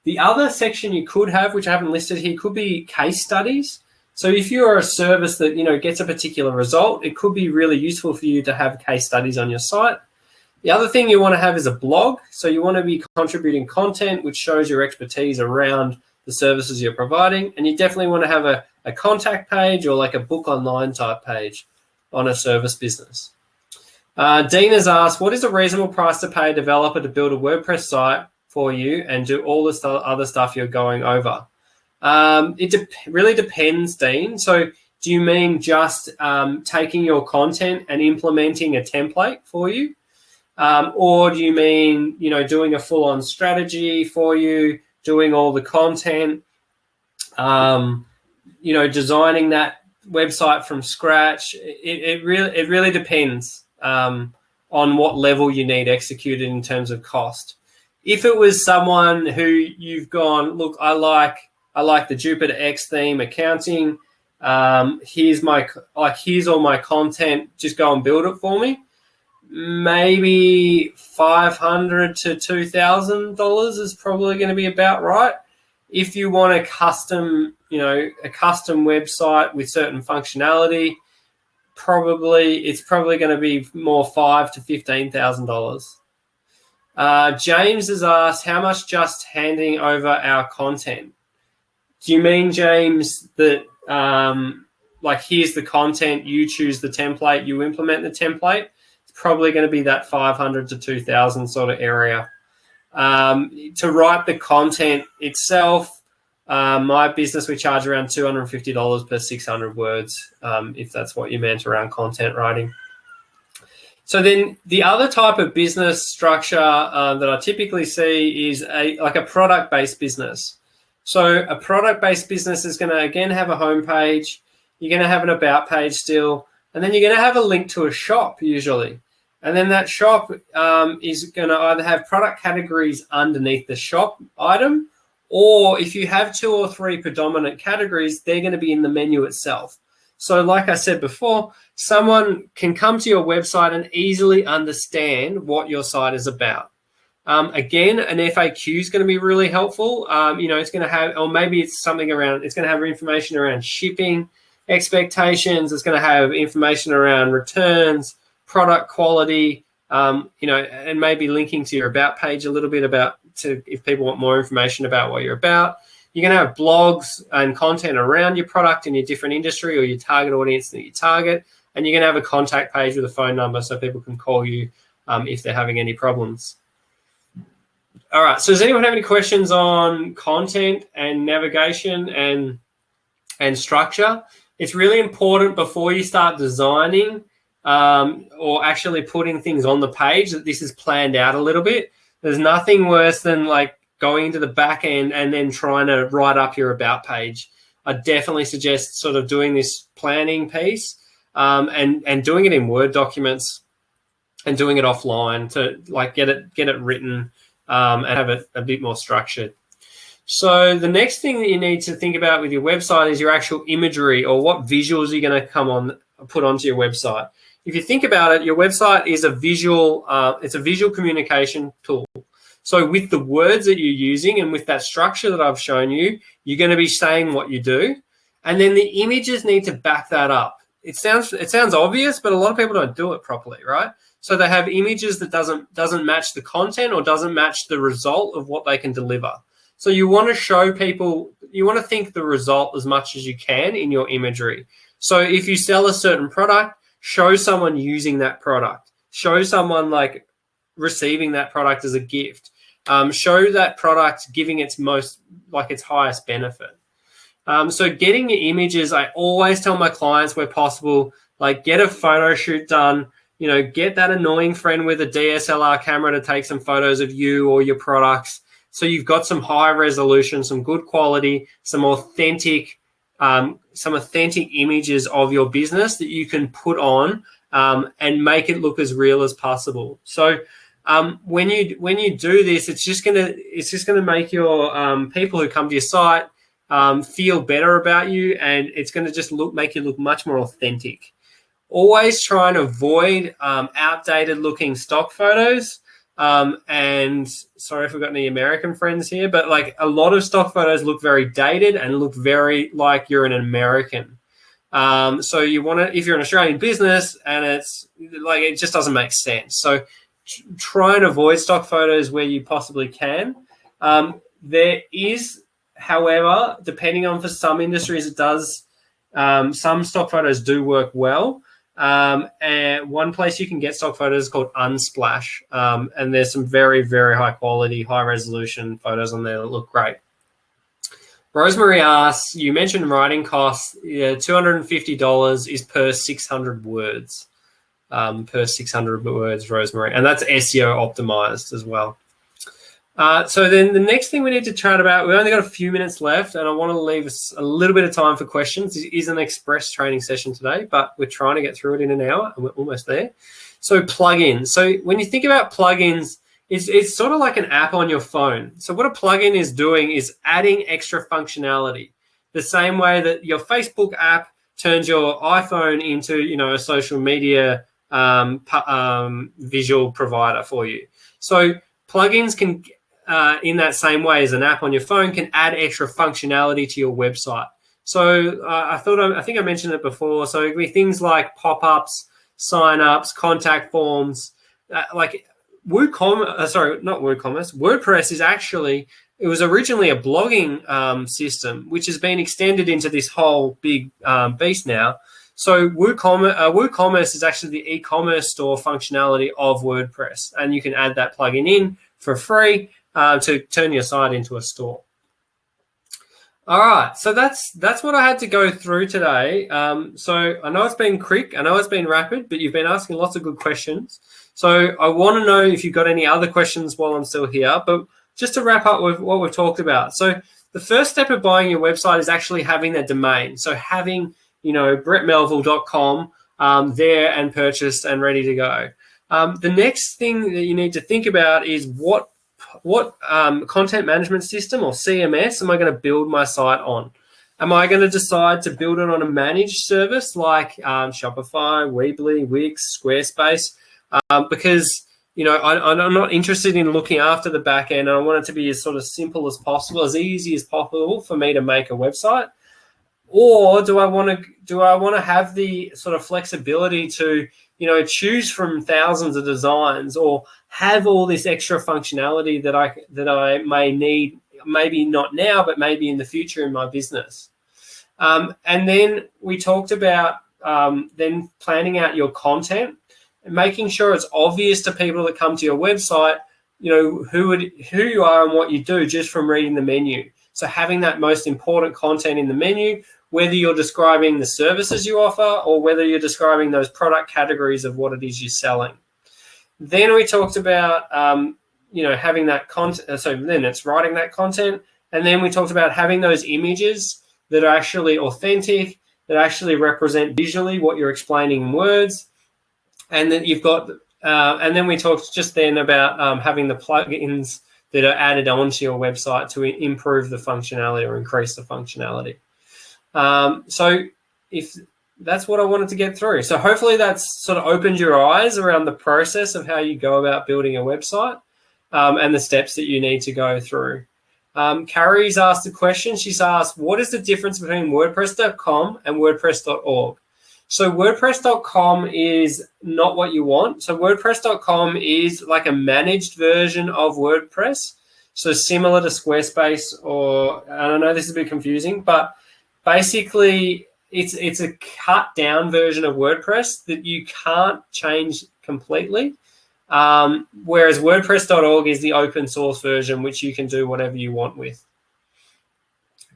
The other section you could have, which I haven't listed here, could be case studies. So if you're a service that gets a particular result, it could be really useful for you to have case studies on your site. The other thing you want to have is a blog. So you want to be contributing content which shows your expertise around the services you're providing. And you definitely want to have a contact page or like a book online type page on a service business. Dean has asked, what is a reasonable price to pay a developer to build a WordPress site for you and do all the other stuff you're going over? It really depends, Dean. So do you mean just taking your content and implementing a template for you? Or do you mean, doing a full-on strategy for you, doing all the content, designing that website from scratch? It really depends on what level you need executed in terms of cost. If it was someone who you've gone, look, I like the Jupiter X theme accounting. Here's all my content. Just go and build it for me. Maybe $500 to $2,000 is probably going to be about right. If you want a custom website with certain functionality, it's probably going to be more $5,000 to $15,000. James has asked, how much just handing over our content? Do you mean, James, that here's the content, you choose the template, you implement the template? Probably going to be that 500 to 2,000 sort of area. To write the content itself, my business, we charge around $250 per 600 words, if that's what you meant around content writing. So then the other type of business structure that I typically see is a product-based business. So a product-based business is going to, again, have a homepage. You're going to have an about page still, and then you're going to have a link to a shop usually. And then that shop is going to either have product categories underneath the shop item, or if you have 2 or 3 predominant categories, they're going to be in the menu itself. So like I said before, someone can come to your website and easily understand what your site is about. Again, an FAQ is going to be really helpful. It's going to have, or maybe it's something around, it's going to have information around shipping expectations. It's going to have information around returns, product quality, and maybe linking to your about page a little bit if people want more information about what you're about. You're going to have blogs and content around your product in your different industry or your target audience that you target. And you're going to have a contact page with a phone number so people can call you if they're having any problems. All right. So does anyone have any questions on content and navigation and structure? It's really important before you start designing or actually putting things on the page that this is planned out a little bit. There's nothing worse than going into the back end and then trying to write up your about page. I definitely suggest sort of doing this planning piece and doing it in Word documents and doing it offline to get it written and have it a bit more structured. So the next thing that you need to think about with your website is your actual imagery, or what visuals you're going to put onto your website. If you think about it, your website is a visual communication tool. So with the words that you're using and with that structure that I've shown you, you're going to be saying what you do. And then the images need to back that up. It sounds obvious, but a lot of people don't do it properly, right? So they have images that doesn't match the content or doesn't match the result of what they can deliver. So you want to show people, you want to think the result as much as you can in your imagery. So if you sell a certain product, show someone using that product. Show someone receiving that product as a gift. Show that product giving its highest benefit. So getting your images, I always tell my clients where possible, get a photo shoot done, get that annoying friend with a DSLR camera to take some photos of you or your products. So you've got some high resolution, some good quality, some authentic images of your business that you can put on and make it look as real as possible. So when you do this, it's just gonna make your people who come to your site feel better about you, and it's gonna just make you look much more authentic. Always try and avoid outdated looking stock photos. And sorry if we've got any American friends here, but like a lot of stock photos look very dated and look very like you're an American. So you want to, if you're an Australian business, and it's like, it just doesn't make sense. So try and avoid stock photos where you possibly can. There is, however, depending on, for some industries, it does, some stock photos do work well. And one place you can get stock photos is called Unsplash. And there's some very, very high quality, high resolution photos on there that look great. Rosemary asks, you mentioned writing costs. Yeah, $250 is per 600 words. Per 600 words, Rosemary. And that's SEO optimized as well. So then the next thing we need to chat about, we've only got a few minutes left, and I want to leave us a little bit of time for questions. It is an express training session today, but we're trying to get through it in an hour, and we're almost there. So plugins. So when you think about plugins, it's sort of like an app on your phone. So what a plugin is doing is adding extra functionality. The same way that your Facebook app turns your iPhone into, a social media visual provider for you. So plugins can, in that same way as an app on your phone, can add extra functionality to your website. So I think I mentioned it before. So it'd be things like pop-ups, sign-ups, contact forms. Like WordPress is actually, it was originally a blogging system, which has been extended into this whole big beast now. So WooCommerce is actually the e-commerce store functionality of WordPress, and you can add that plugin in for free to turn your site into a store. All right, so that's what I had to go through today. So I know it's been quick, I know it's been rapid, but you've been asking lots of good questions. So I want to know if you've got any other questions while I'm still here. But just to wrap up with what we've talked about. So the first step of buying your website is actually having the domain. So having, brettmelville.com there and purchased and ready to go. The next thing that you need to think about is what content management system or CMS am I going to build my site on? Am I going to decide to build it on a managed service like Shopify, Weebly, Wix, Squarespace? Because I'm not interested in looking after the back end, and I want it to be as sort of simple as possible, as easy as possible for me to make a website. Or do I want to have the sort of flexibility to choose from thousands of designs, or have all this extra functionality that I may need, maybe not now, but maybe in the future in my business? And then we talked about then planning out your content and making sure it's obvious to people that come to your website, who you are and what you do just from reading the menu. So having that most important content in the menu, whether you're describing the services you offer or whether you're describing those product categories of what it is you're selling. Then we talked about, having that content. So then it's writing that content. And then we talked about having those images that are actually authentic, that actually represent visually what you're explaining in words. And then you've got, and then we talked just then about having the plugins that are added onto your website to improve the functionality or increase the functionality. So if that's what I wanted to get through. So hopefully that's sort of opened your eyes around the process of how you go about building a website and the steps that you need to go through. Carrie's asked a question. She's asked, what is the difference between WordPress.com and WordPress.org? So WordPress.com is not what you want. So WordPress.com is like a managed version of WordPress. So similar to Squarespace, or I don't know, this is a bit confusing, but basically it's a cut down version of WordPress that you can't change completely. Whereas WordPress.org is the open source version, which you can do whatever you want with.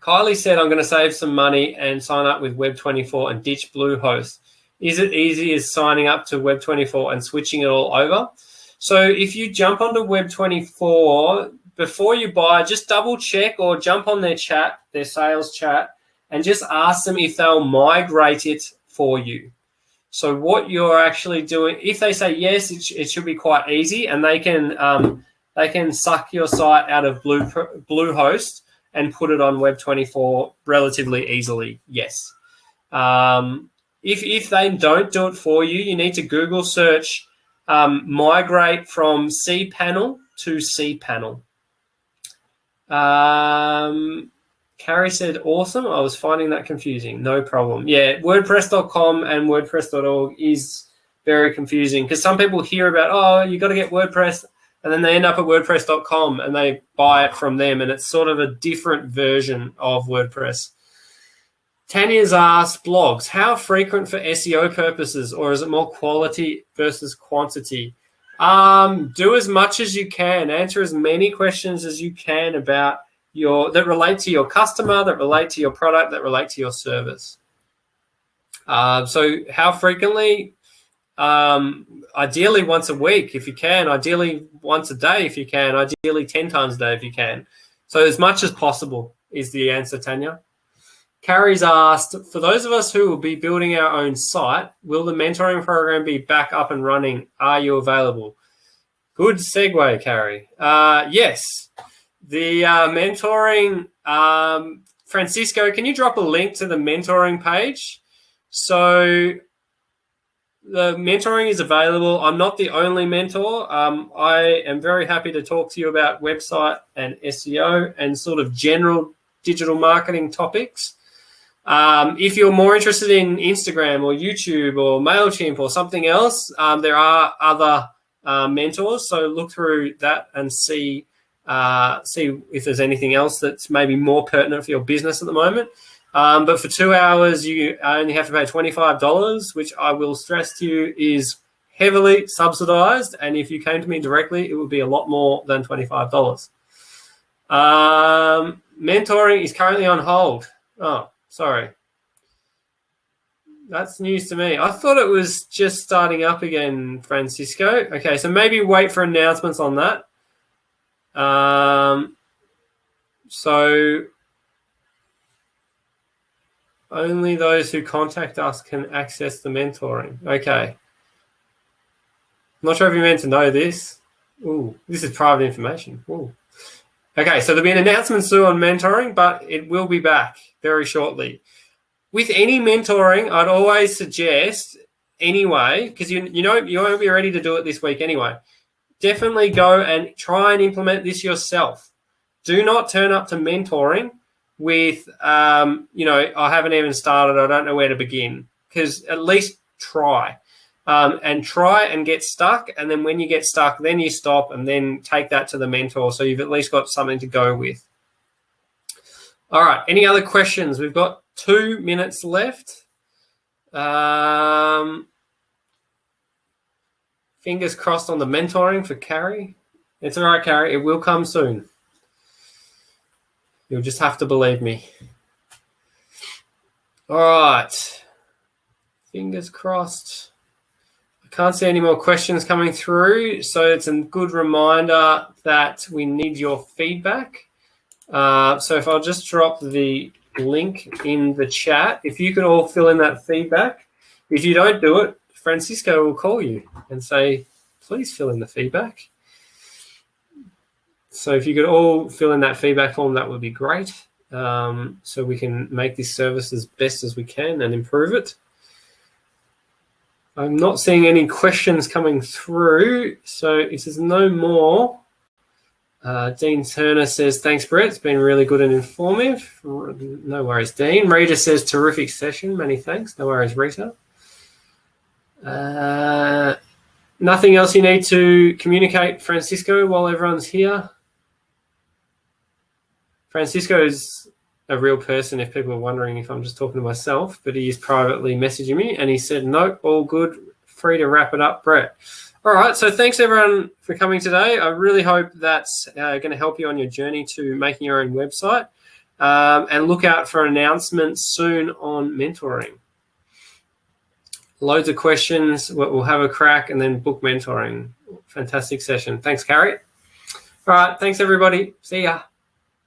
Kylie said, I'm going to save some money and sign up with Web24 and ditch Bluehost. Is it easy as signing up to Web24 and switching it all over? So if you jump onto Web24, before you buy, just double check or jump on their chat, their sales chat, and just ask them if they'll migrate it for you. So what you're actually doing, if they say yes, it should be quite easy, and they can suck your site out of Bluehost and put it on Web24 relatively easily. Yes. If they don't do it for you, you need to Google search migrate from cPanel to cPanel. Carrie said, awesome. I was finding that confusing. No problem. Yeah, WordPress.com and WordPress.org is very confusing because some people hear about, oh, you got to get WordPress, and then they end up at WordPress.com and they buy it from them, and it's sort of a different version of WordPress. Tanya's asked, blogs, how frequent for SEO purposes, or is it more quality versus quantity? Do as much as you can. Answer as many questions as you can about that relate to your customer, that relate to your product, that relate to your service. So how frequently? Ideally once a week if you can. Ideally once a day if you can. Ideally 10 times a day if you can. So as much as possible is the answer, Tanya. Carrie's asked, for those of us who will be building our own site, will the mentoring program be back up and running? Are you available? Good segue, Carrie. Yes. The mentoring, Francisco, can you drop a link to the mentoring page? So the mentoring is available. I'm not the only mentor. I am very happy to talk to you about website and SEO and sort of general digital marketing topics. If you're more interested in Instagram or YouTube or MailChimp or something else, there are other mentors. So look through that and see if there's anything else that's maybe more pertinent for your business at the moment. But for 2 hours, you only have to pay $25, which I will stress to you is heavily subsidized. And if you came to me directly, it would be a lot more than $25. Mentoring is currently on hold. Oh, sorry. That's news to me. I thought it was just starting up again, Francisco. Okay, so maybe wait for announcements on that. So only those who contact us can access the mentoring. Okay. I'm not sure if you're meant to know this. Ooh, this is private information. Ooh. Okay, so there'll be an announcement soon on mentoring, but it will be back very shortly. With any mentoring, I'd always suggest anyway, because you won't be ready to do it this week anyway, definitely go and try and implement this yourself. Do not turn up to mentoring with, I haven't even started, I don't know where to begin, because at least try. And try and get stuck, and then when you get stuck, then you stop and then take that to the mentor so you've at least got something to go with. All right, any other questions? We've got 2 minutes left. Fingers crossed on the mentoring for Carrie. It's all right, Carrie, it will come soon. You'll just have to believe me. All right, fingers crossed. Can't see any more questions coming through, so it's a good reminder that we need your feedback. So if I'll just drop the link in the chat, if you could all fill in that feedback. If you don't do it, Francisco will call you and say, please fill in the feedback. So if you could all fill in that feedback form, that would be great. So we can make this service as best as we can and improve it. I'm not seeing any questions coming through, so if there's no more, Dean Turner says, thanks, Brett. It's been really good and informative. No worries, Dean. Rita says, terrific session. Many thanks. No worries, Rita. Nothing else you need to communicate, Francisco, while everyone's here? Francisco's a real person, if people are wondering if I'm just talking to myself, but he is privately messaging me, and he said, nope, all good, free to wrap it up, Brett. All right, so thanks, everyone, for coming today. I really hope that's going to help you on your journey to making your own website, and look out for announcements soon on mentoring. loads of questions. We'll have a crack and then book mentoring. Fantastic session. Thanks, Carrie. All right. Thanks, everybody. See ya.